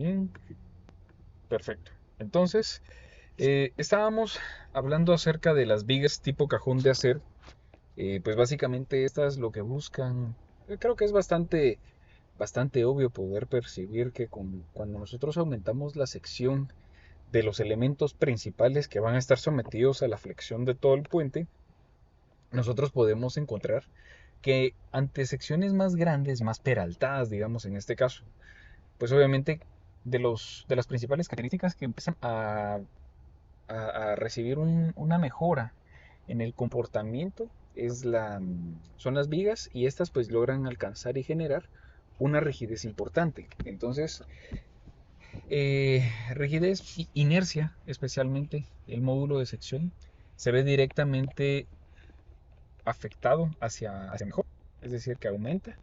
Bien, perfecto. Entonces, estábamos hablando acerca de las vigas tipo cajón de acero. Pues básicamente estas lo que buscan, creo que es bastante obvio poder percibir que cuando nosotros aumentamos la sección de los elementos principales que van a estar sometidos a la flexión de todo el puente, nosotros podemos encontrar que ante secciones más grandes, más peraltadas, digamos en este caso, pues obviamente de las principales características que empiezan a recibir una mejora en el comportamiento son las vigas, y estas pues logran alcanzar y generar una rigidez importante. Entonces, rigidez, inercia, especialmente el módulo de sección, se ve directamente afectado hacia mejor, es decir, que aumenta,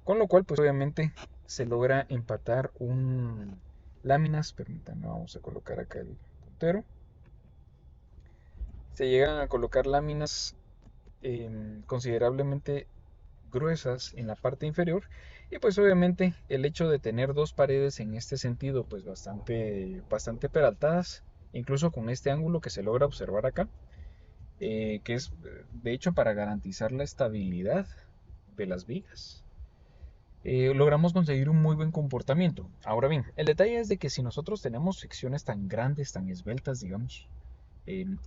con lo cual pues obviamente se logra empatar láminas. Permítanme, vamos a colocar acá el puntero. Se llegan a colocar láminas considerablemente gruesas en la parte inferior, y pues obviamente el hecho de tener dos paredes en este sentido pues bastante peraltadas, incluso con este ángulo que se logra observar acá, que es de hecho para garantizar la estabilidad de las vigas, logramos conseguir un muy buen comportamiento. Ahora bien, el detalle es de que si nosotros tenemos secciones tan grandes, tan esbeltas, digamos,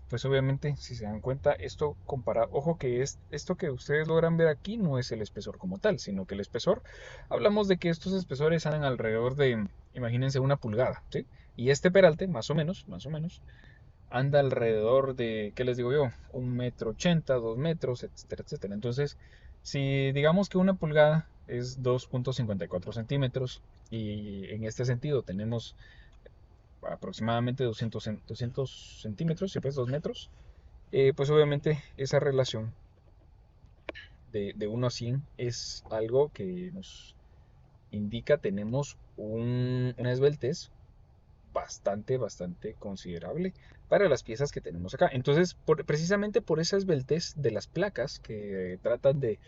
pues obviamente, si se dan cuenta, esto compara, ojo que esto que ustedes logran ver aquí no es el espesor como tal, sino que el espesor, hablamos de que estos espesores andan alrededor de, imagínense, una pulgada, ¿sí? Y este peralte, más o menos, anda alrededor de, ¿qué les digo yo? 1,80 m, 2 metros, etcétera, etcétera. Entonces, si digamos que una pulgada es 2,54 centímetros, y en este sentido tenemos aproximadamente 200 centímetros, si pues 2 metros, pues obviamente esa relación de 1 a 100 es algo que nos indica tenemos una esbeltez bastante considerable para las piezas que tenemos acá. Entonces, precisamente por esa esbeltez de las placas que tratan de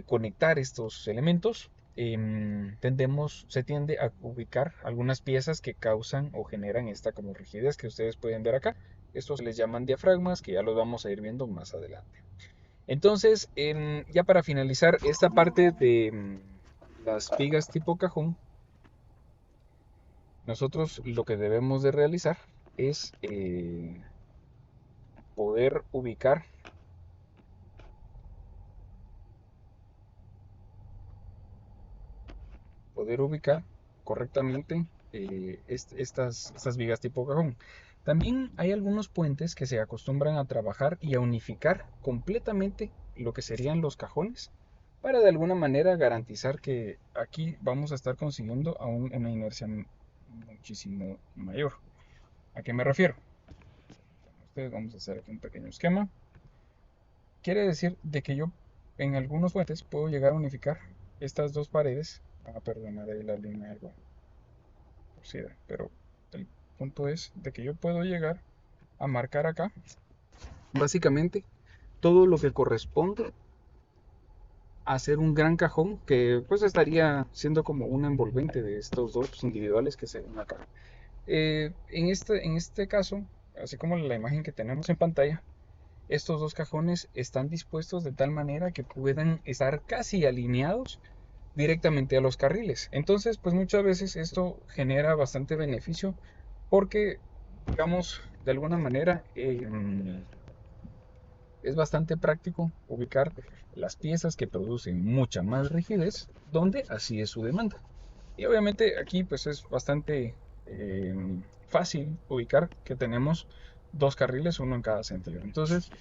conectar estos elementos, se tiende a ubicar algunas piezas que causan o generan esta como rigidez que ustedes pueden ver acá. Estos se les llaman diafragmas, que ya los vamos a ir viendo más adelante. Entonces, ya para finalizar esta parte de las vigas tipo cajón, nosotros lo que debemos de realizar es poder ubicar correctamente estas vigas tipo cajón. También hay algunos puentes que se acostumbran a trabajar y a unificar completamente lo que serían los cajones, para de alguna manera garantizar que aquí vamos a estar consiguiendo una inercia muchísimo mayor. ¿A qué me refiero? Ustedes, vamos a hacer aquí un pequeño esquema. Quiere decir de que yo en algunos puentes puedo llegar a unificar estas dos paredes. Perdonar ahí la línea algo torcida, pero el punto es de que yo puedo llegar a marcar acá básicamente todo lo que corresponde a hacer un gran cajón, que pues estaría siendo como un envolvente de estos dos individuales que se ven acá. En este caso, así como la imagen que tenemos en pantalla, estos dos cajones están dispuestos de tal manera que puedan estar casi alineados directamente a los carriles. Entonces, pues muchas veces esto genera bastante beneficio, porque, digamos, de alguna manera es bastante práctico ubicar las piezas que producen mucha más rigidez donde así es su demanda. Y obviamente aquí pues es bastante eh, fácil ubicar que tenemos dos carriles, uno en cada sentido. Entonces,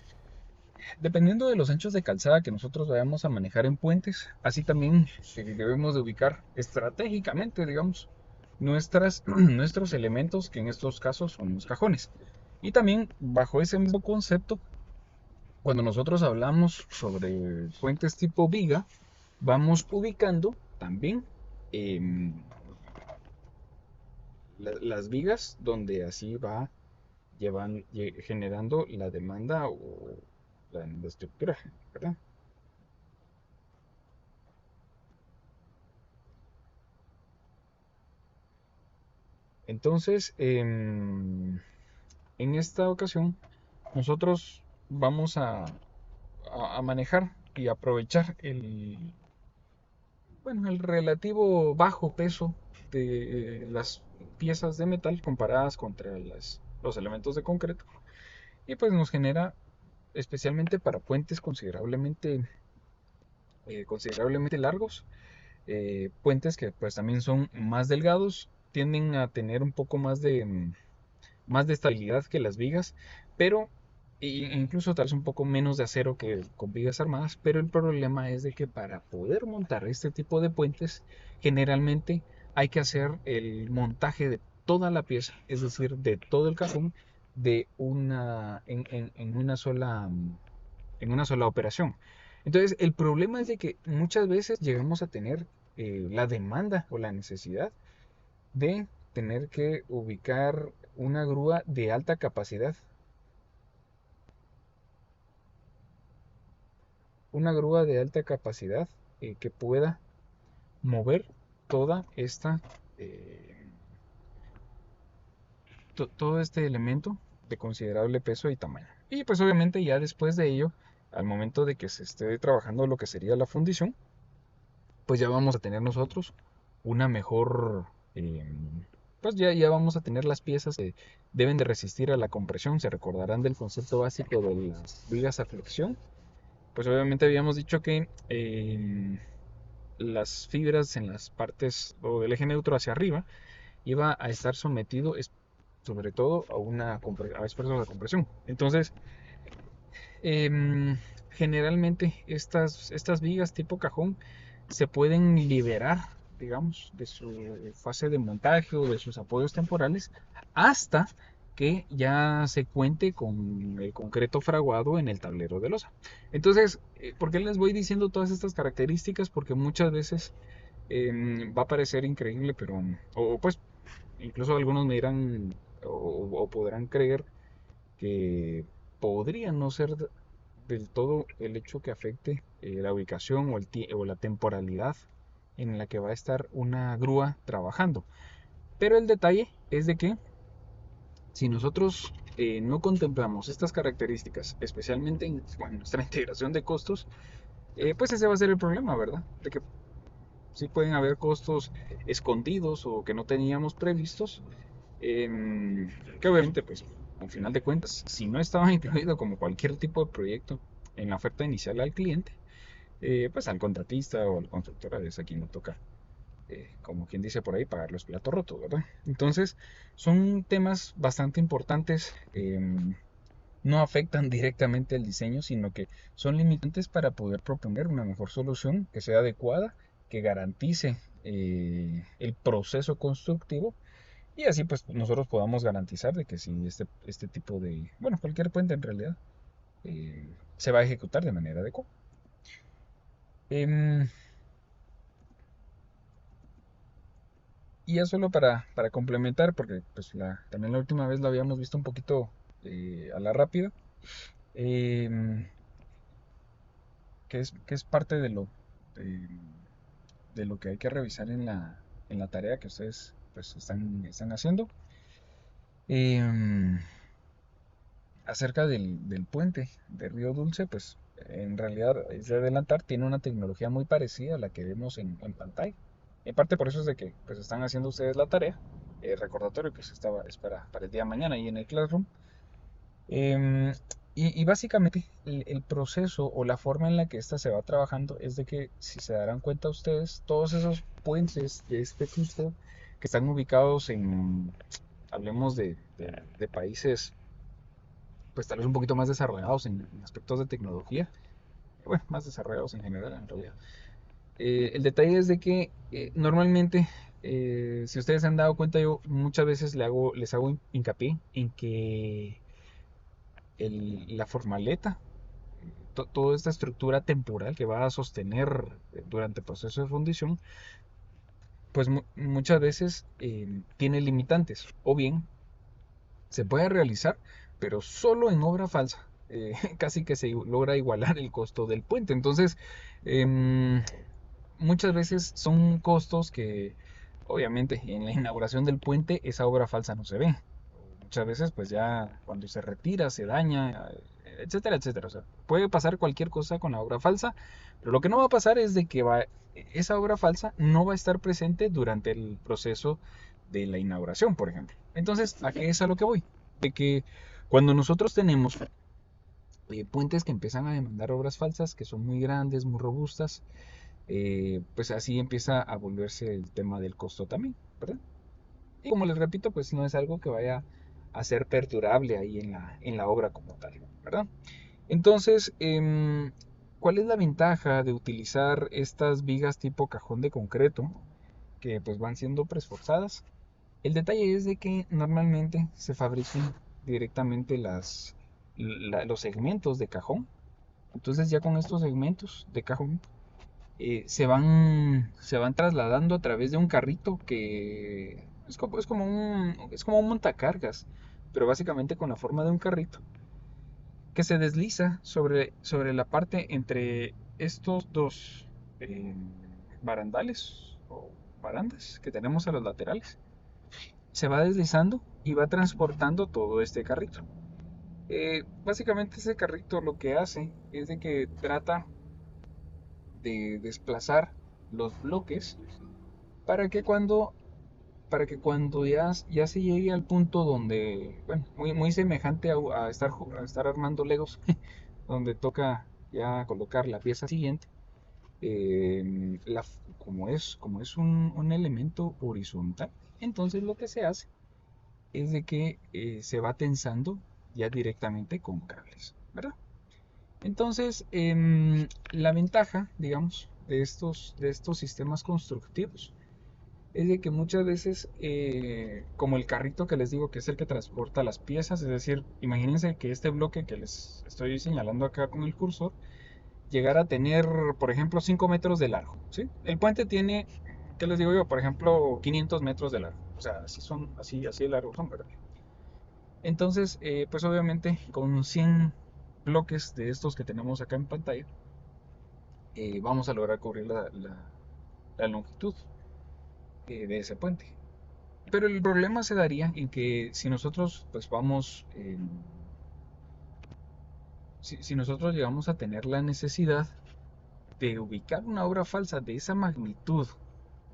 dependiendo de los anchos de calzada que nosotros vayamos a manejar en puentes, así también debemos de ubicar estratégicamente, digamos, nuestros elementos, que en estos casos son los cajones. Y también bajo ese mismo concepto, cuando nosotros hablamos sobre puentes tipo viga, vamos ubicando también em, las vigas donde así va generando la demanda o la estructura, ¿verdad? Entonces, en esta ocasión, nosotros vamos a manejar y aprovechar bueno, el relativo bajo peso de las piezas de metal comparadas contra los elementos de concreto. Y pues nos genera, especialmente para puentes considerablemente largos, puentes que pues también son más delgados, tienden a tener un poco más de estabilidad que las vigas, pero incluso tal vez un poco menos de acero que con vigas armadas, pero el problema es de que para poder montar este tipo de puentes, generalmente hay que hacer el montaje de toda la pieza, es decir, de todo el cajón en una sola operación. Entonces, el problema es de que muchas veces llegamos a tener la demanda o la necesidad de tener que ubicar una grúa de alta capacidad. Una grúa de alta capacidad que pueda mover toda esta, eh, todo este elemento de considerable peso y tamaño. Y pues obviamente ya después de ello, al momento de que se esté trabajando lo que sería la fundición, pues ya vamos a tener nosotros una mejor, pues ya vamos a tener las piezas que deben de resistir a la compresión. Se recordarán del concepto básico de las vigas a flexión. Pues obviamente habíamos dicho que las fibras en las partes o del eje neutro hacia arriba iba a estar sometido sobre todo a esfuerzos de compresión. Entonces, generalmente estas vigas tipo cajón se pueden liberar, digamos, de su fase de montaje o de sus apoyos temporales hasta que ya se cuente con el concreto fraguado en el tablero de losa. Entonces, ¿por qué les voy diciendo todas estas características? Porque muchas veces va a parecer increíble, pero, o pues, incluso algunos me dirán o podrán creer que podría no ser del todo el hecho que afecte la ubicación o la temporalidad en la que va a estar una grúa trabajando. Pero el detalle es de que si nosotros no contemplamos estas características, especialmente en nuestra integración de costos, pues ese va a ser el problema, ¿verdad? De que sí pueden haber costos escondidos o que no teníamos previstos, que obviamente, pues, al final de cuentas, si no estaba incluido como cualquier tipo de proyecto en la oferta inicial al cliente, pues al contratista o al constructor es a quien le toca, como quien dice por ahí, pagar los platos rotos, ¿verdad? Entonces, son temas bastante importantes. No afectan directamente el diseño, sino que son limitantes para poder proponer una mejor solución que sea adecuada, que garantice el proceso constructivo y así pues nosotros podamos garantizar de que si este tipo de, bueno, cualquier puente en realidad se va a ejecutar de manera adecuada. Em, y ya solo para complementar, porque pues también la última vez lo habíamos visto un poquito a la rápida, em, que es parte de, de lo que hay que revisar en la tarea que ustedes pues están haciendo. Em, Acerca del puente de Río Dulce, pues en realidad es de adelantar, tiene una tecnología muy parecida a la que vemos en pantalla. En parte por eso es de que pues están haciendo ustedes la tarea. El recordatorio que es para el día de mañana y en el Classroom. Em, y básicamente el proceso o la forma en la que esta se va trabajando es de que, si se darán cuenta ustedes, todos esos puentes de este clúster que están ubicados hablemos de países, pues tal vez un poquito más desarrollados en aspectos de tecnología, bueno, más desarrollados en general en realidad. El detalle es de que normalmente, si ustedes se han dado cuenta, yo muchas veces les hago hincapié en que la formaleta, toda esta estructura temporal que va a sostener durante el proceso de fundición, pues muchas veces tiene limitantes. O bien se puede realizar, pero solo en obra falsa. Casi que se logra igualar el costo del puente. Entonces, muchas veces son costos que obviamente en la inauguración del puente esa obra falsa no se ve. Muchas veces pues ya cuando se retira, se daña, etcétera, etcétera. O sea, puede pasar cualquier cosa con la obra falsa, pero lo que no va a pasar es de que esa obra falsa no va a estar presente durante el proceso de la inauguración, por ejemplo. Entonces, ¿a qué es a lo que voy? De que cuando nosotros tenemos puentes que empiezan a demandar obras falsas, que son muy grandes, muy robustas, pues así empieza a volverse el tema del costo también, ¿verdad? Y como les repito, pues no es algo que vaya a ser perdurable ahí en la obra como tal, ¿verdad? Entonces, ¿cuál es la ventaja de utilizar estas vigas tipo cajón de concreto que pues van siendo preesforzadas? El detalle es de que normalmente se fabrican directamente los segmentos de cajón. Entonces ya con estos segmentos de cajón se van trasladando a través de un carrito que es como un montacargas, pero básicamente con la forma de un carrito que se desliza sobre la parte entre estos dos eh, barandales o barandas que tenemos a los laterales. Se va deslizando y va transportando todo este carrito. Básicamente ese carrito lo que hace es de que trata de desplazar los bloques para que cuando ya se llegue al punto donde, bueno, muy semejante a estar armando Legos, donde toca ya colocar la pieza siguiente, eh, la- como es un elemento horizontal, entonces lo que se hace es de que se va tensando ya directamente con cables, ¿verdad? Entonces, la ventaja, digamos, de estos sistemas constructivos es de que muchas veces, como el carrito que les digo que es el que transporta las piezas, es decir, imagínense que este bloque que les estoy señalando acá con el cursor, llegara a tener, por ejemplo, 5 metros de largo, ¿sí? El puente tiene, ¿qué les digo yo? Por ejemplo, 500 metros de largo, o sea, así de largo son, ¿verdad? Entonces, pues obviamente con 100 bloques de estos que tenemos acá en pantalla, vamos a lograr cubrir la longitud de ese puente. Pero el problema se daría en que si nosotros pues si nosotros llegamos a tener la necesidad de ubicar una obra falsa de esa magnitud,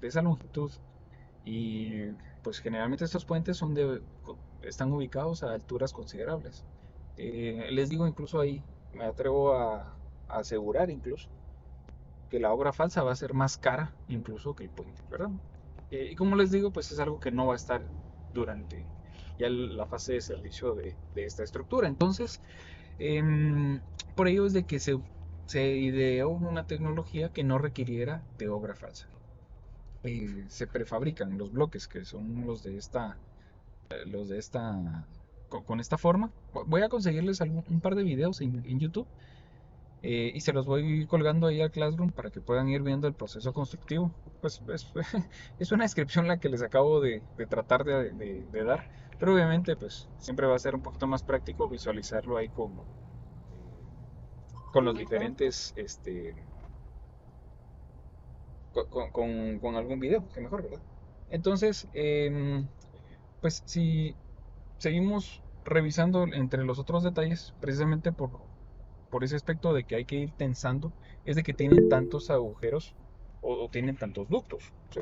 de esa longitud, y pues generalmente estos puentes están ubicados a alturas considerables. Les digo incluso ahí, me atrevo a asegurar incluso que la obra falsa va a ser más cara incluso que el puente, ¿verdad? Y como les digo, pues es algo que no va a estar durante ya la fase de servicio de esta estructura. Entonces, em, por ello es de que se ideó una tecnología que no requiriera de obra falsa. Se prefabrican los bloques que son los de esta, con esta forma. Voy a conseguirles un par de videos en YouTube y se los voy colgando ahí al Classroom para que puedan ir viendo el proceso constructivo. Pues es una descripción la que les acabo de tratar de dar, pero obviamente pues siempre va a ser un poquito más práctico visualizarlo ahí con los diferentes, con algún video, que mejor, ¿verdad? Entonces, pues si seguimos revisando entre los otros detalles, precisamente por ese aspecto de que hay que ir tensando, es de que tienen tantos agujeros o tienen tantos ductos, ¿sí?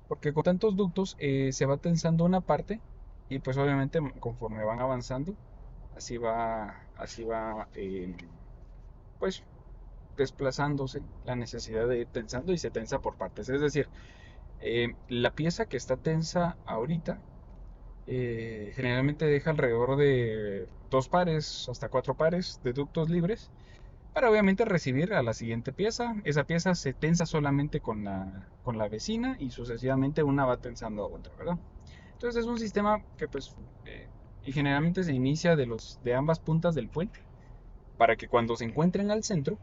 Porque con tantos ductos se va tensando una parte y pues obviamente conforme van avanzando, así va pues desplazándose la necesidad de ir tensando y se tensa por partes. Es decir, la pieza que está tensa ahorita generalmente deja alrededor de 2 pares hasta 4 pares de ductos libres para obviamente recibir a la siguiente pieza. Esa pieza se tensa solamente con la vecina y sucesivamente una va tensando a otra, ¿verdad? Entonces es un sistema que pues y generalmente se inicia de ambas puntas del puente para que cuando se encuentren al centro,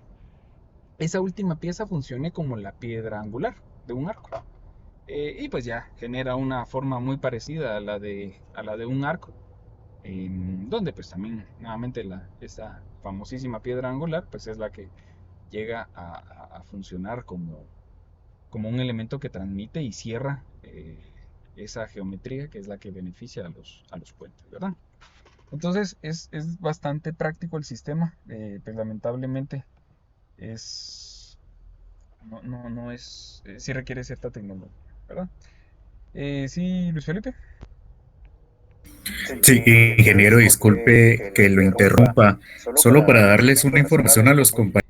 esa última pieza funcione como la piedra angular de un arco. Y pues ya genera una forma muy parecida a la de un arco, donde pues también nuevamente esta famosísima piedra angular pues es la que llega a funcionar como un elemento que transmite y cierra esa geometría que es la que beneficia a los puentes, ¿verdad? Entonces es bastante práctico el sistema, pues lamentablemente es, no es, sí requiere cierta tecnología, ¿verdad? Sí, Luis Felipe. Sí, ingeniero, disculpe que lo interrumpa, solo para darles una información a los compañeros.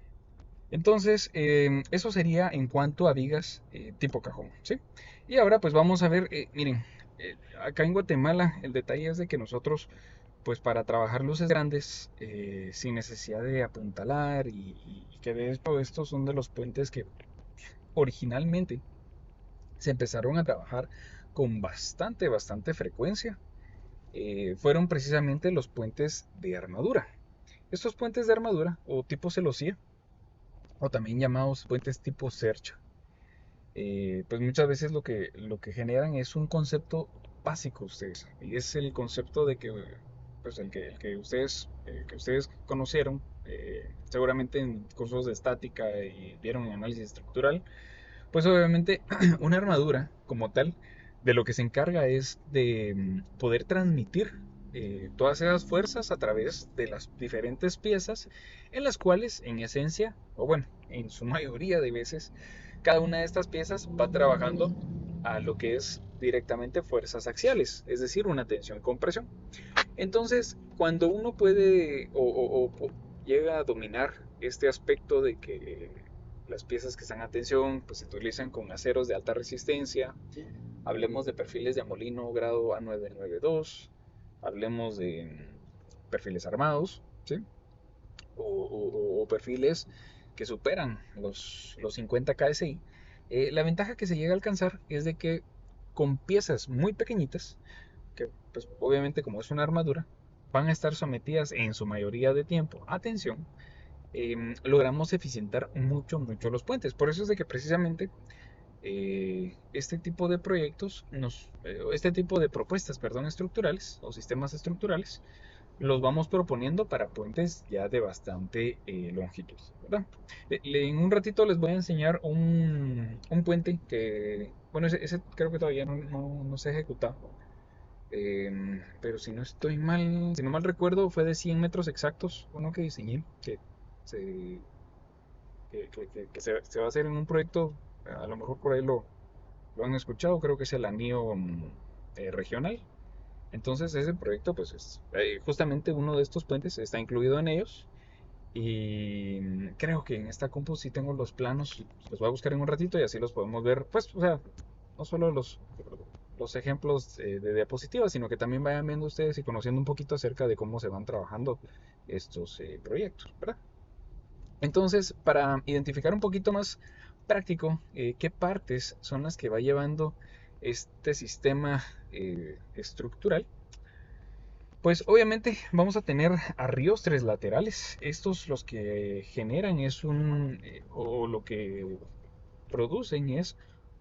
Entonces, eso sería en cuanto a vigas tipo cajón, ¿sí? Y ahora pues vamos a ver, miren, acá en Guatemala el detalle es de que nosotros, pues para trabajar luces grandes, sin necesidad de apuntalar y que de hecho estos son de los puentes que originalmente se empezaron a trabajar con bastante frecuencia, fueron precisamente los puentes de armadura. Estos puentes de armadura o tipo celosía, o también llamados puentes tipo cercha, pues muchas veces lo que generan es un concepto básico ustedes, y es el concepto de que, pues que ustedes conocieron, seguramente en cursos de estática y vieron en análisis estructural, pues obviamente una armadura como tal, de lo que se encarga es de poder transmitir todas esas fuerzas a través de las diferentes piezas en las cuales en esencia, o bueno, en su mayoría de veces, cada una de estas piezas va trabajando a lo que es directamente fuerzas axiales, es decir, una tensión-compresión. Entonces, cuando uno puede o llega a dominar este aspecto de que las piezas que están a tensión pues, se utilizan con aceros de alta resistencia, hablemos de perfiles de Amolino grado A992, hablemos de perfiles armados, ¿sí? O perfiles que superan los 50 KSI, la ventaja que se llega a alcanzar es de que con piezas muy pequeñitas, que pues obviamente como es una armadura, van a estar sometidas en su mayoría de tiempo a tensión, logramos eficientar mucho los puentes. Por eso es de que precisamente este tipo de proyectos, este tipo de propuestas, perdón, estructurales o sistemas estructurales, los vamos proponiendo para puentes ya de bastante longitud, ¿verdad? En un ratito les voy a enseñar un puente que, bueno, ese creo que todavía no se ha ejecutado, pero si no estoy mal, si no mal recuerdo, fue de 100 metros exactos, uno que diseñé, se, que se va a hacer en un proyecto, a lo mejor por ahí lo han escuchado, creo que es el anillo regional. Entonces ese proyecto, pues es justamente uno de estos puentes está incluido en ellos. Y creo que en esta compu sí tengo los planos, los voy a buscar en un ratito y así los podemos ver, pues, o sea, no solo los ejemplos de diapositivas, sino que también vayan viendo ustedes y conociendo un poquito acerca de cómo se van trabajando estos proyectos, ¿verdad? Entonces, para identificar un poquito más práctico qué partes son las que va llevando este sistema estructural, pues obviamente vamos a tener arriostres laterales. Estos los que generan es o lo que producen es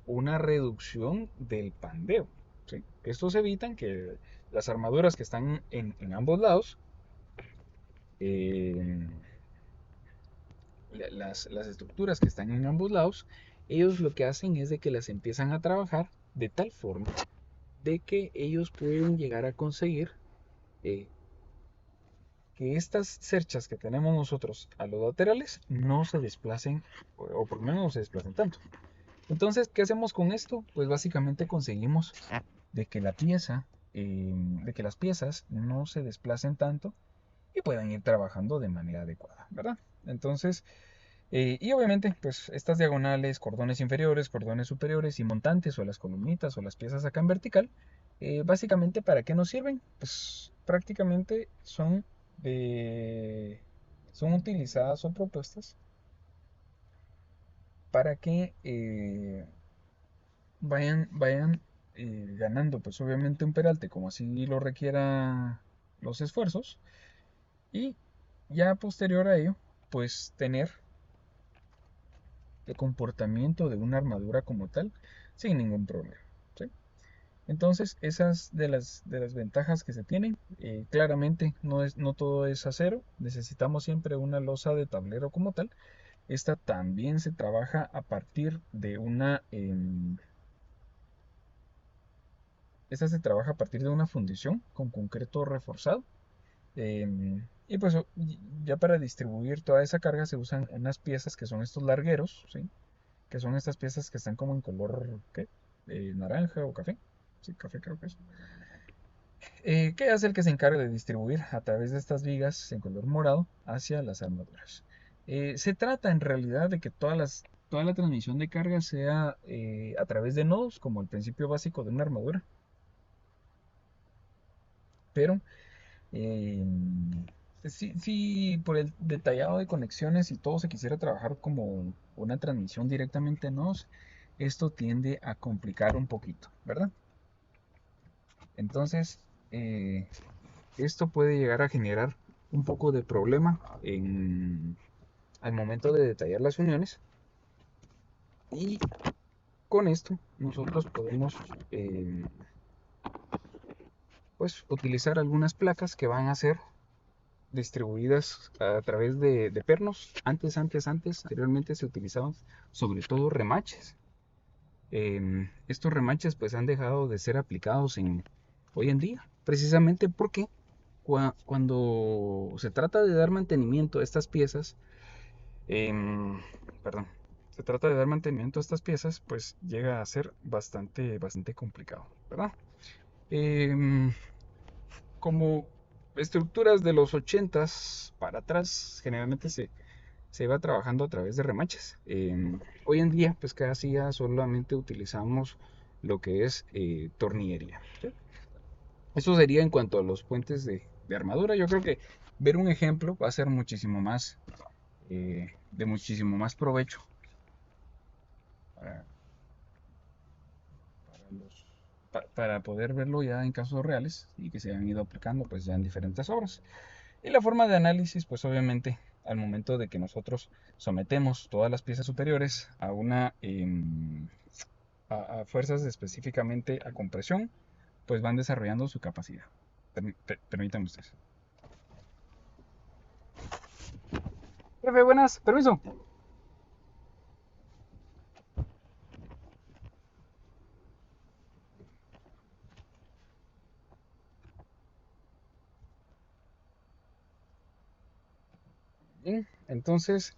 una reducción del pandeo, ¿sí? Estos evitan que las armaduras que están en ambos lados, eh, las estructuras que están en ambos lados, ellos lo que hacen es de que las empiezan a trabajar de tal forma de que ellos pueden llegar a conseguir eh, que estas cerchas que tenemos nosotros a los laterales no se desplacen, o por lo menos no se desplacen tanto. Entonces, ¿qué hacemos con esto? Pues básicamente conseguimos de que la pieza, de que las piezas no se desplacen tanto y puedan ir trabajando de manera adecuada, ¿verdad? Entonces, y obviamente, pues estas diagonales, cordones inferiores, cordones superiores y montantes o las columnitas o las piezas acá en vertical, básicamente ¿para qué nos sirven? Pues prácticamente de, son utilizadas o propuestas para que vayan ganando pues obviamente un peralte como así lo requiera los esfuerzos y ya posterior a ello pues tener el comportamiento de una armadura como tal sin ningún problema, ¿sí? Entonces, esas de las ventajas que se tienen, claramente no todo es acero, necesitamos siempre una losa de tablero como tal, esta también se trabaja a partir de una fundición con concreto reforzado. Y pues ya para distribuir toda esa carga se usan unas piezas que son estos largueros, ¿sí? Que son estas piezas que están como en color, ¿qué? Naranja o café. Sí, café creo que es. Que es el que se encarga de distribuir a través de estas vigas en color morado hacia las armaduras. Se trata en realidad de que toda la transmisión de carga sea a través de nodos, como el principio básico de una armadura. Pero eh, si por el detallado de conexiones y todo se quisiera trabajar como una transmisión directamente en nodos, esto tiende a complicar un poquito, ¿verdad? Entonces, eh, esto puede llegar a generar un poco de problema al momento de detallar las uniones, y con esto nosotros podemos pues utilizar algunas placas que van a ser distribuidas a través de pernos. Anteriormente se utilizaban sobre todo remaches. Estos remaches pues han dejado de ser aplicados hoy en día, precisamente porque cuando se trata de dar mantenimiento a estas piezas, em, perdón, se trata de dar mantenimiento a estas piezas, pues llega a ser bastante complicado, ¿verdad? Em, Como estructuras de los 80s para atrás, generalmente se va trabajando a través de remaches. Hoy en día, pues casi ya solamente utilizamos lo que es tornillería, ¿sí? Eso sería en cuanto a los puentes de armadura. Yo creo que ver un ejemplo va a ser de muchísimo más provecho para, para poder verlo ya en casos reales y que se han ido aplicando pues ya en diferentes obras. Y la forma de análisis, pues obviamente al momento de que nosotros sometemos todas las piezas superiores a fuerzas específicamente a compresión, pues van desarrollando su capacidad. Permítame ustedes. Jefe, buenas, permiso. Bien, entonces,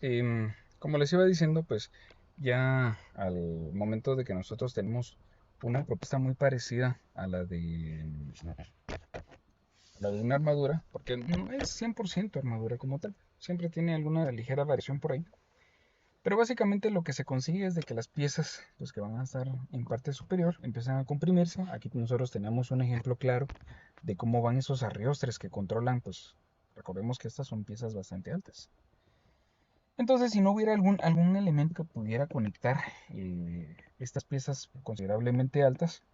como les iba diciendo, pues ya al momento de que nosotros tenemos una propuesta muy parecida a la de una armadura, porque no es 100% armadura como tal, siempre tiene alguna ligera variación por ahí. Pero básicamente lo que se consigue es de que las piezas, pues que van a estar en parte superior, empiezan a comprimirse. Aquí nosotros tenemos un ejemplo claro de cómo van esos arreostres que controlan, pues recordemos que estas son piezas bastante altas. Entonces, si no hubiera algún elemento que pudiera conectar estas piezas considerablemente altas,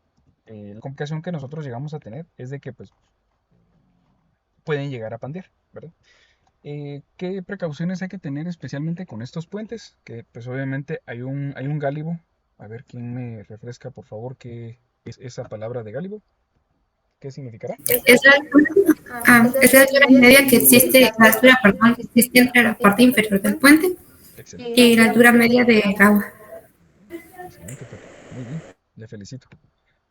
la complicación que nosotros llegamos a tener es de que pues pueden llegar a pandear, ¿verdad? ¿Qué precauciones hay que tener especialmente con estos puentes? Que pues obviamente hay un gálibo. A ver, ¿quién me refresca por favor qué es esa palabra de gálibo? ¿Qué significará? Es la altura, es la altura media que existe, la altura, perdón, que existe entre la parte inferior del puente Excelente. y la altura media del agua. Excelente, Pepe. Muy bien. Le felicito.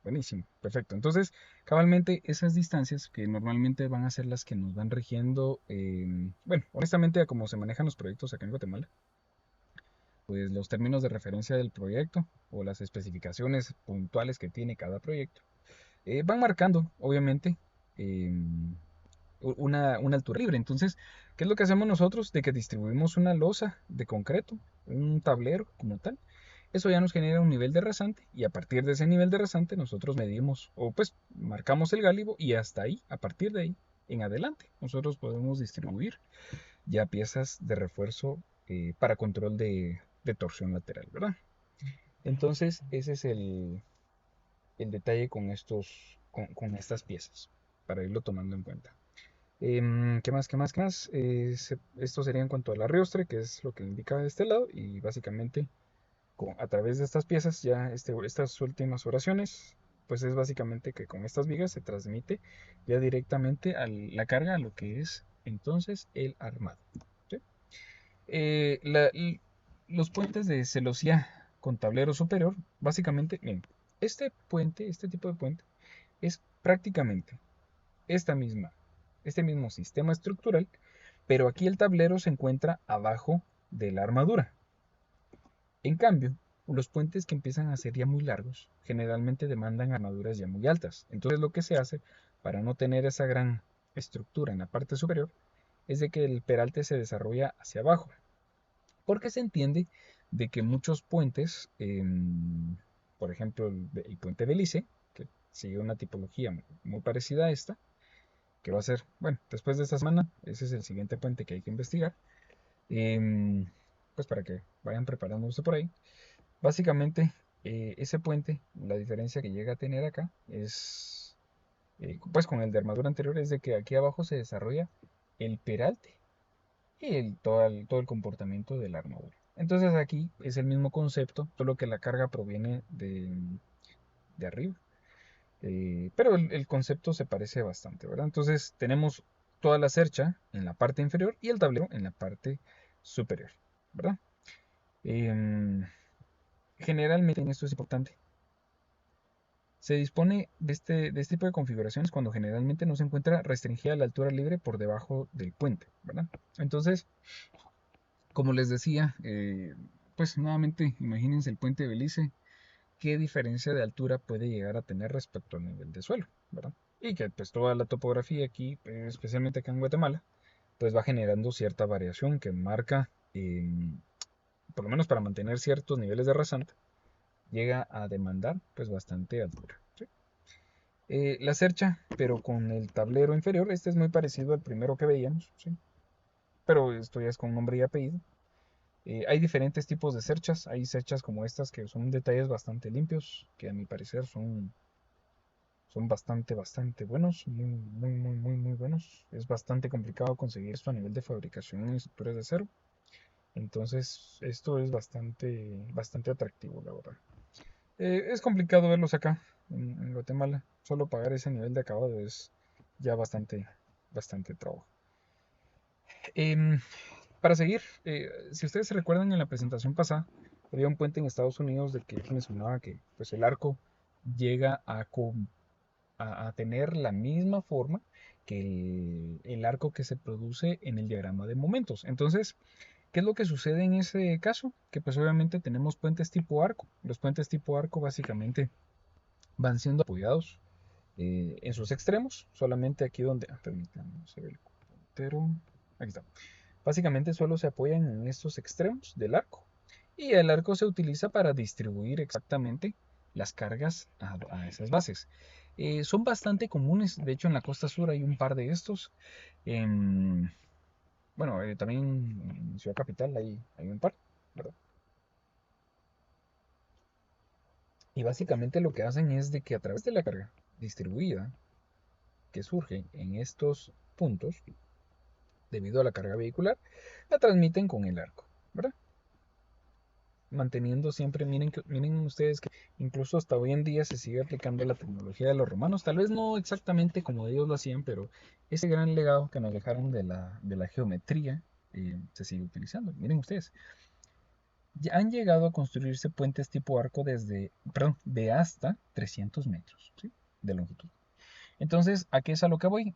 Buenísimo. Perfecto. Entonces, cabalmente esas distancias que normalmente van a ser las que nos van rigiendo, bueno, honestamente, a cómo se manejan los proyectos acá en Guatemala, pues los términos de referencia del proyecto o las especificaciones puntuales que tiene cada proyecto van marcando, obviamente, una altura libre. Entonces, ¿qué es lo que hacemos nosotros? De que distribuimos una losa de concreto, un tablero como tal. Eso ya nos genera un nivel de rasante y a partir de ese nivel de rasante nosotros medimos o pues marcamos el gálibo y hasta ahí, a partir de ahí en adelante, nosotros podemos distribuir ya piezas de refuerzo para control de torsión lateral, ¿verdad? Entonces, ese es el detalle con estas piezas, para irlo tomando en cuenta. ¿Qué más? ¿Qué más? ¿Qué más? Esto sería en cuanto al arreostre, que es lo que indica de este lado, y básicamente a través de estas piezas, ya estas últimas oraciones, pues es básicamente que con estas vigas se transmite ya directamente la carga a lo que es entonces el armado, ¿sí? Los puentes de celosía con tablero superior, básicamente, miren, este puente, este tipo de puente, es prácticamente esta misma, este mismo sistema estructural, pero aquí el tablero se encuentra abajo de la armadura. En cambio, los puentes que empiezan a ser ya muy largos, generalmente demandan armaduras ya muy altas. Entonces lo que se hace, para no tener esa gran estructura en la parte superior, es de que el peralte se desarrolla hacia abajo. Porque se entiende de que muchos puentes, por ejemplo el puente Belice, que sigue una tipología muy parecida a esta, que va a ser, bueno, después de esta semana, ese es el siguiente puente que hay que investigar, em, pues para que vayan preparándose por ahí. Básicamente, ese puente, la diferencia que llega a tener acá es, pues con el de armadura anterior, es de que aquí abajo se desarrolla el peralte y todo el comportamiento de la armadura. Entonces aquí es el mismo concepto, solo que la carga proviene de arriba. Pero el concepto se parece bastante, ¿verdad? Entonces tenemos toda la cercha en la parte inferior y el tablero en la parte superior, ¿verdad? Em, Generalmente, en esto es importante, se dispone de este tipo de configuraciones cuando generalmente no se encuentra restringida la altura libre por debajo del puente, ¿verdad? Entonces, como les decía, pues nuevamente imagínense el puente de Belice, qué diferencia de altura puede llegar a tener respecto al nivel de suelo, ¿verdad? Y que pues toda la topografía aquí, especialmente acá en Guatemala, pues va generando cierta variación que marca, por lo menos para mantener ciertos niveles de rasante, llega a demandar pues bastante altura. ¿Sí? La cercha, pero con el tablero inferior, este es muy parecido al primero que veíamos, ¿sí? Pero esto ya es con nombre y apellido. Hay diferentes tipos de cerchas, hay cerchas como estas que son detalles bastante limpios, que a mi parecer son bastante buenos, muy buenos. Es bastante complicado conseguir esto a nivel de fabricación en estructuras de acero. Entonces, esto es bastante atractivo, la verdad. Es complicado verlos acá, en Guatemala. Solo pagar ese nivel de acabado es ya bastante trabajo. Em, para seguir, si ustedes se recuerdan en la presentación pasada, había un puente en Estados Unidos de que mencionaba que pues, el arco llega a tener la misma forma que el arco que se produce en el diagrama de momentos. Entonces, ¿qué es lo que sucede en ese caso? Que pues obviamente tenemos puentes tipo arco. Los puentes tipo arco básicamente van siendo apoyados en sus extremos, solamente aquí donde, permítanme, no se ve el puntero, aquí está. Básicamente solo se apoyan en estos extremos del arco y el arco se utiliza para distribuir exactamente las cargas a esas bases. Son bastante comunes, de hecho en la costa sur hay un par de estos. En, bueno, también en Ciudad Capital hay un par, ¿verdad? Y básicamente lo que hacen es de que a través de la carga distribuida que surge en estos puntos, debido a la carga vehicular, la transmiten con el arco, ¿verdad? Manteniendo siempre, miren ustedes que incluso hasta hoy en día se sigue aplicando la tecnología de los romanos, tal vez no exactamente como ellos lo hacían, pero ese gran legado que nos dejaron de la geometría se sigue utilizando. Miren ustedes, ya han llegado a construirse puentes tipo arco perdón, de hasta 300 metros, ¿sí? De longitud. Entonces, ¿a qué es a lo que voy?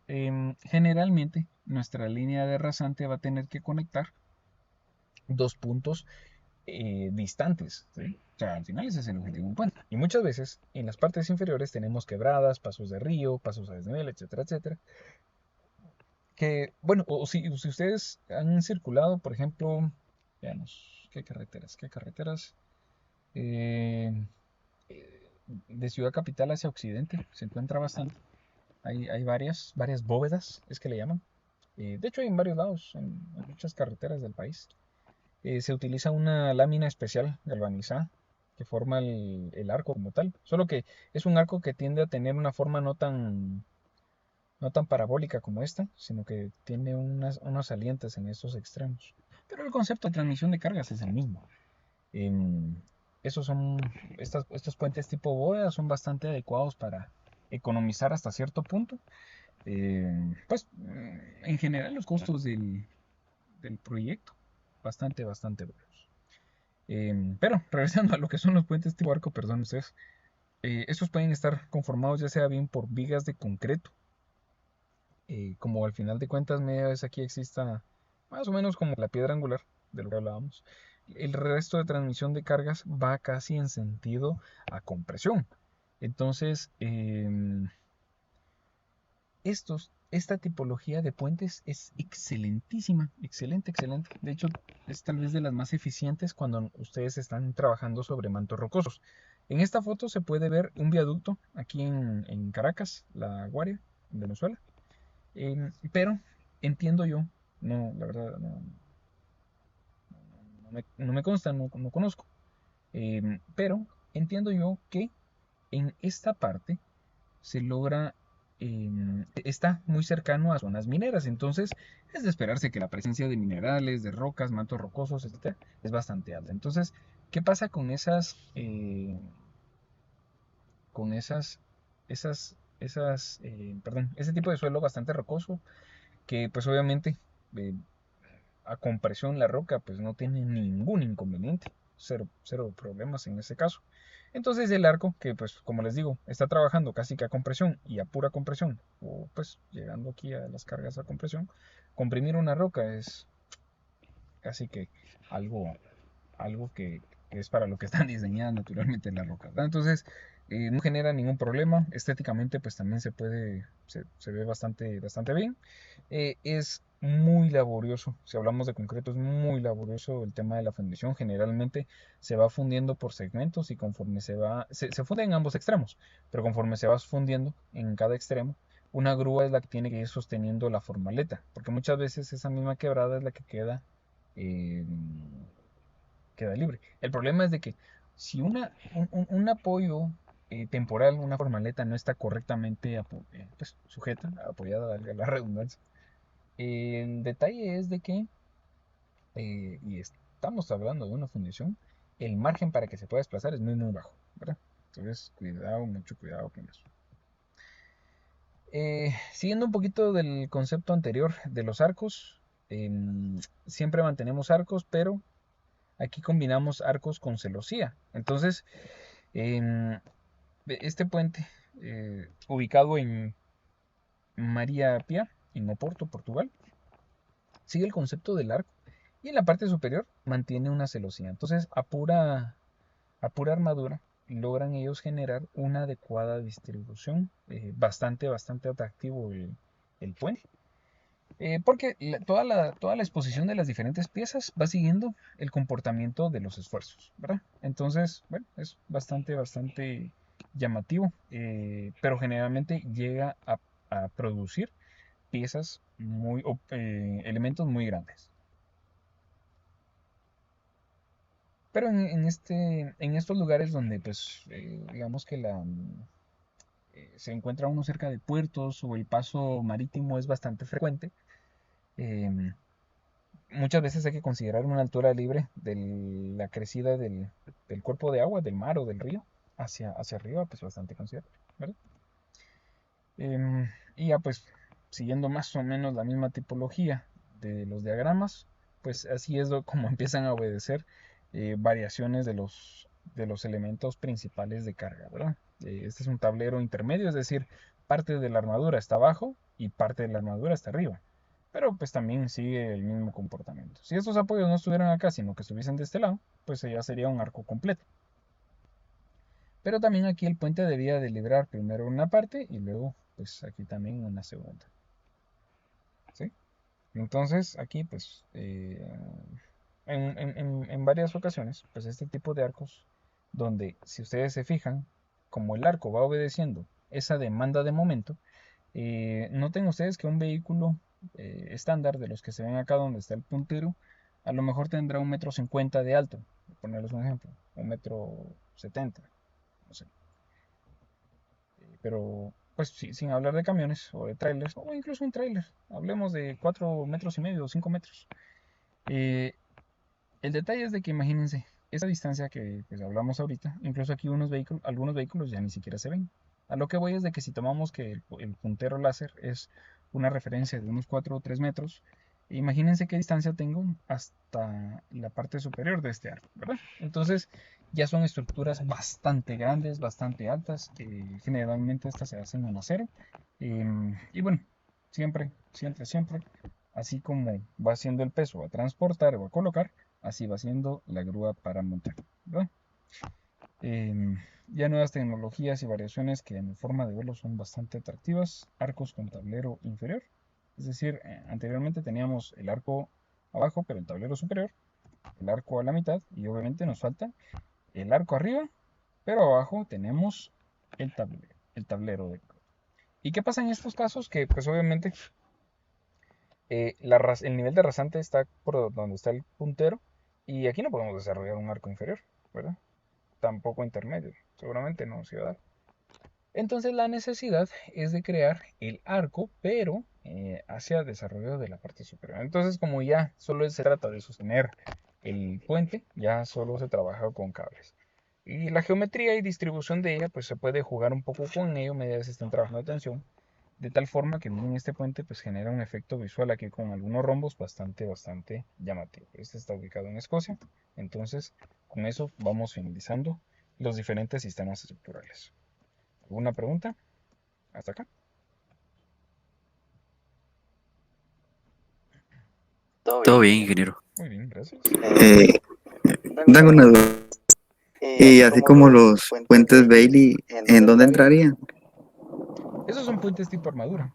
Generalmente, nuestra línea de rasante va a tener que conectar dos puntos distantes, ¿sí? O sea, al final ese es el objetivo de un puente. Y muchas veces, en las partes inferiores tenemos quebradas, pasos de río, pasos a desnivel, etcétera, etcétera. Que, bueno, o si ustedes han circulado, por ejemplo, veamos, ¿qué carreteras? Eh, de Ciudad Capital hacia Occidente se encuentra bastante. Hay varias bóvedas, es que le llaman. De hecho, hay en varios lados, en muchas carreteras del país. Se utiliza una lámina especial galvanizada que forma el arco como tal. Solo que es un arco que tiende a tener una forma no tan parabólica como esta, sino que tiene unos salientes en estos extremos. Pero el concepto de transmisión de cargas es el mismo. Em, esos son, estos puentes tipo bóveda son bastante adecuados para economizar hasta cierto punto. Pues en general los costos del proyecto bastante buenos. Pero regresando a lo que son los puentes tipo arco, perdón ustedes, estos pueden estar conformados ya sea bien por vigas de concreto, como al final de cuentas media vez aquí exista más o menos como la piedra angular de lo que hablábamos. El resto de transmisión de cargas va casi en sentido a compresión. Entonces, esta tipología de puentes es excelentísima, excelente, excelente. De hecho, es tal vez de las más eficientes cuando ustedes están trabajando sobre mantos rocosos. En esta foto se puede ver un viaducto aquí en Caracas, La Guaria, en Venezuela. Pero entiendo yo, no, la verdad, no me consta, no conozco, pero entiendo yo que en esta parte se logra, está muy cercano a zonas mineras, entonces es de esperarse que la presencia de minerales, de rocas, mantos rocosos, etcétera, es bastante alta. Entonces, ¿qué pasa con perdón, ese tipo de suelo bastante rocoso? Que pues obviamente eh, a compresión la roca pues no tiene ningún inconveniente, cero problemas en ese caso. Entonces el arco, que pues como les digo, está trabajando casi que a compresión y a pura compresión, o pues llegando aquí a las cargas a compresión, comprimir una roca es casi que algo, algo que es para lo que están diseñadas naturalmente las rocas, ¿verdad? Entonces no genera ningún problema, estéticamente pues también se ve bastante bien. Es muy laborioso, si hablamos de concreto es muy laborioso el tema de la fundición, generalmente se va fundiendo por segmentos y conforme se funde en ambos extremos, pero conforme se va fundiendo en cada extremo, una grúa es la que tiene que ir sosteniendo la formaleta, porque muchas veces esa misma quebrada es la que eh, queda libre. El problema es de que si un apoyo temporal, una formaleta no está correctamente pues, sujeta, apoyada, valga la redundancia, el detalle es de que, y estamos hablando de una fundición, el margen para que se pueda desplazar es muy bajo, ¿verdad? Entonces, cuidado, mucho cuidado con eso. Siguiendo un poquito del concepto anterior de los arcos, siempre mantenemos arcos, pero aquí combinamos arcos con celosía. Entonces, em, este puente, ubicado en Maria Pia, en Oporto, Portugal, sigue el concepto del arco y en la parte superior mantiene una celosía. Entonces, a pura armadura, logran ellos generar una adecuada distribución, bastante atractivo el puente. Porque toda la exposición de las diferentes piezas va siguiendo el comportamiento de los esfuerzos, ¿verdad? Entonces, bueno, es bastante llamativo, pero generalmente llega a producir piezas elementos muy grandes. Pero en estos lugares donde, pues, digamos que se encuentra uno cerca de puertos o el paso marítimo es bastante frecuente, eh, muchas veces hay que considerar una altura libre de la crecida del cuerpo de agua, del mar o del río, hacia arriba, pues bastante considerable, ¿verdad? Y ya pues, siguiendo más o menos la misma tipología de los diagramas, pues así es como empiezan a obedecer variaciones de los elementos principales de carga, ¿verdad? Este es un tablero intermedio, es decir, parte de la armadura está abajo y parte de la armadura está arriba. Pero pues también sigue el mismo comportamiento. Si estos apoyos no estuvieran acá, sino que estuviesen de este lado, pues ya sería un arco completo. Pero también aquí el puente debía de librar primero una parte y luego pues aquí también una segunda. ¿Sí? Entonces aquí pues en varias ocasiones pues este tipo de arcos donde si ustedes se fijan como el arco va obedeciendo esa demanda de momento, noten ustedes que un vehículo estándar de los que se ven acá donde está el puntero a lo mejor tendrá 1,50 m de alto, por ponerles un ejemplo, 1,70 m, no sé. Pero pues sin hablar de camiones o de trailers, o incluso un trailer, hablemos de 4,5 m o 5 metros. Eh, el detalle es de que imagínense, esa distancia que pues, hablamos ahorita, incluso aquí algunos vehículos ya ni siquiera se ven. A lo que voy es de que si tomamos que el puntero láser es una referencia de unos 4 o 3 metros, Imagínense qué distancia tengo hasta la parte superior de este arco, ¿verdad? Entonces ya son estructuras bastante grandes, bastante altas. Generalmente estas se hacen en acero. Y bueno, siempre, siempre, siempre, así como va haciendo el peso a transportar o a colocar, así va haciendo la grúa para montar, ¿verdad? Ya nuevas tecnologías y variaciones que en mi forma de verlo son bastante atractivas. Arcos con tablero inferior. Es decir, anteriormente teníamos el arco abajo, pero el tablero superior, el arco a la mitad, y obviamente nos falta el arco arriba, pero abajo tenemos el tablero de... ¿Y qué pasa en estos casos? Que pues obviamente el nivel de rasante está por donde está el puntero, y aquí no podemos desarrollar un arco inferior, ¿verdad? Tampoco intermedio, seguramente no se va a dar. Entonces la necesidad es de crear el arco, pero hacia desarrollo de la parte superior. Entonces como ya solo se trata de sostener el puente, ya solo se trabaja con cables. Y la geometría y distribución de ella, pues se puede jugar un poco con ello mediante se están trabajando de tensión, de tal forma que en este puente pues genera un efecto visual aquí con algunos rombos bastante llamativo. Este está ubicado en Escocia, entonces con eso vamos finalizando los diferentes sistemas estructurales. ¿Alguna pregunta? ¿Hasta acá? Todo bien, ingeniero. Muy bien, gracias. Eh, Tengo una duda. Y así como los puentes Bailey, ¿en dónde entrarían? Esos son puentes tipo armadura.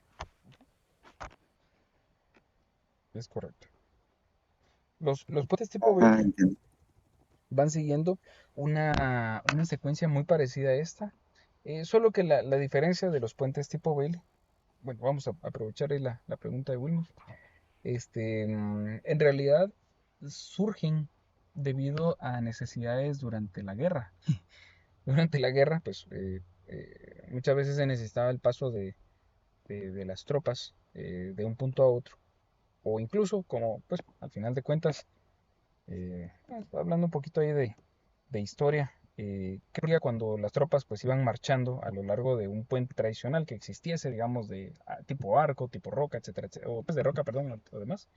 Es correcto. Los puentes tipo Ah, Bailey entiendo. van siguiendo una secuencia muy parecida a esta. Solo que la diferencia de los puentes tipo Bailey, bueno, vamos a aprovechar ahí la pregunta de Wilmer. En realidad surgen debido a necesidades durante la guerra. Durante la guerra, pues muchas veces se necesitaba el paso de las tropas de un punto a otro, o incluso como, pues al final de cuentas, hablando un poquito ahí de historia, ¿qué ocurría cuando las tropas pues iban marchando a lo largo de un puente tradicional que existiese, digamos, de tipo arco, tipo roca, etcétera, etcétera, o pues de roca, perdón, o demás?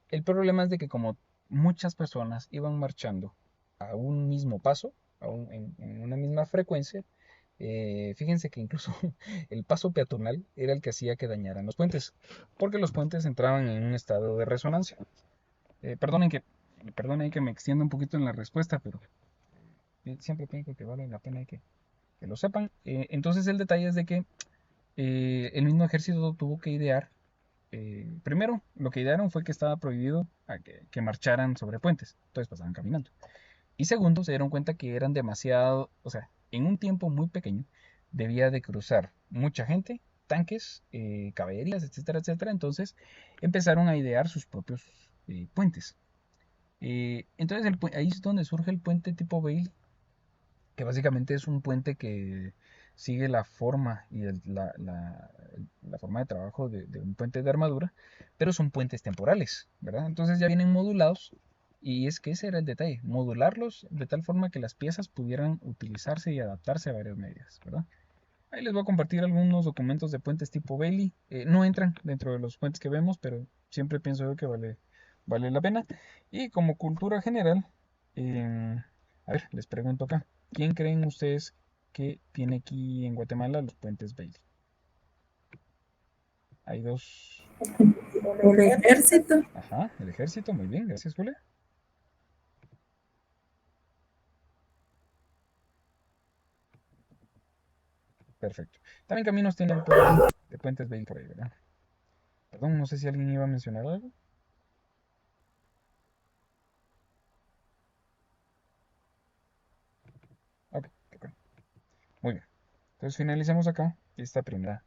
El problema es de que como muchas personas iban marchando a un mismo paso, en una misma frecuencia, fíjense que incluso el paso peatonal era el que hacía que dañaran los puentes, porque los puentes entraban en un estado de resonancia. Perdonen que me extienda un poquito en la respuesta, pero siempre pienso que vale la pena que lo sepan. Entonces el detalle es de que el mismo ejército tuvo que idear. Primero, lo que idearon fue que estaba prohibido que marcharan sobre puentes, entonces pasaban caminando. Y segundo, se dieron cuenta que eran demasiado, o sea, en un tiempo muy pequeño, debía de cruzar mucha gente, tanques, caballerías, etcétera, etcétera. Entonces empezaron a idear sus propios puentes. Entonces ahí es donde surge el puente tipo Bailey, que básicamente es un puente que sigue la forma y la forma de trabajo de un puente de armadura, pero son puentes temporales, ¿verdad? Entonces ya vienen modulados y es que ese era el detalle, modularlos de tal forma que las piezas pudieran utilizarse y adaptarse a varias medidas, ¿verdad? Ahí les voy a compartir algunos documentos de puentes tipo Bailey. No entran dentro de los puentes que vemos, pero siempre pienso yo que vale la pena. Y como cultura general, a ver, les pregunto acá. ¿Quién creen ustedes que tiene aquí en Guatemala los puentes Bailey? Hay dos. El ejército. Ajá, el ejército, muy bien, gracias, Julia. Perfecto. También Caminos tiene un par de puentes Bailey por ahí, ¿verdad? Perdón, no sé si alguien iba a mencionar algo. Ok, ok, muy bien. Entonces finalicemos acá esta primera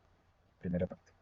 parte.